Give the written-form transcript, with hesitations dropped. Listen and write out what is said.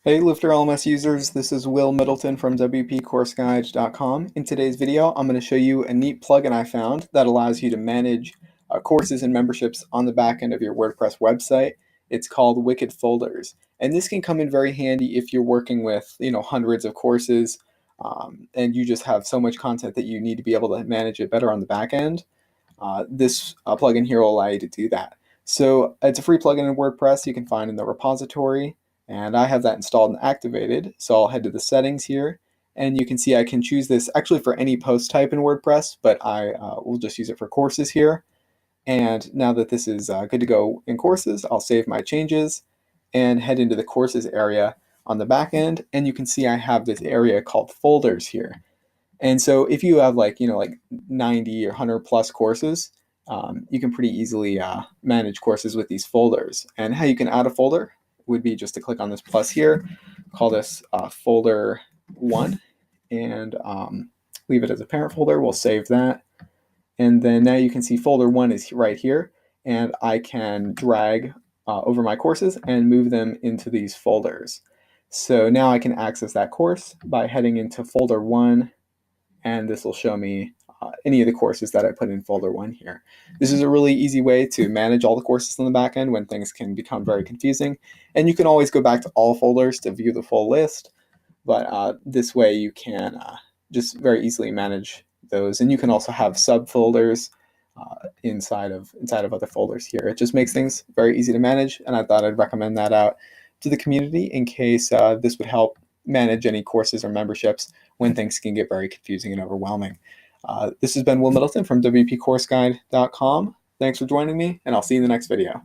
Hey LifterLMS users, this is Will Middleton from WPCourseGuide.com. In today's video, I'm going to show you a neat plugin I found that allows you to manage courses and memberships on the back end of your WordPress website. It's called Wicket Folders, and this can come in very handy if you're working with hundreds of courses and you just have so much content that you need to be able to manage it better on the back end. This plugin here will allow you to do that. So it's a free plugin in WordPress you can find in the repository, and I have that installed and activated. So I'll head to the settings here, and you can see I can choose this actually for any post type in WordPress, but I will just use it for courses here. And now that this is good to go in courses, I'll save my changes and head into the courses area on the back end, and you can see I have this area called folders here. And so if you have like 90 or 100 plus courses, you can pretty easily manage courses with these folders. And how you can add a folder would be just to click on this plus here, call this folder 1, and leave it as a parent folder. We'll save that. And then now you can see folder 1 is right here, and I can drag over my courses and move them into these folders. So now I can access that course by heading into folder 1, and this will show me any of the courses that I put in folder 1 here. This is a really easy way to manage all the courses on the back end when things can become very confusing. And you can always go back to all folders to view the full list, but this way you can just very easily manage those. And you can also have subfolders inside of other folders here. It just makes things very easy to manage, and I thought I'd recommend that out to the community in case this would help manage any courses or memberships when things can get very confusing and overwhelming. This has been Will Middleton from WPCourseGuide.com. Thanks for joining me, and I'll see you in the next video.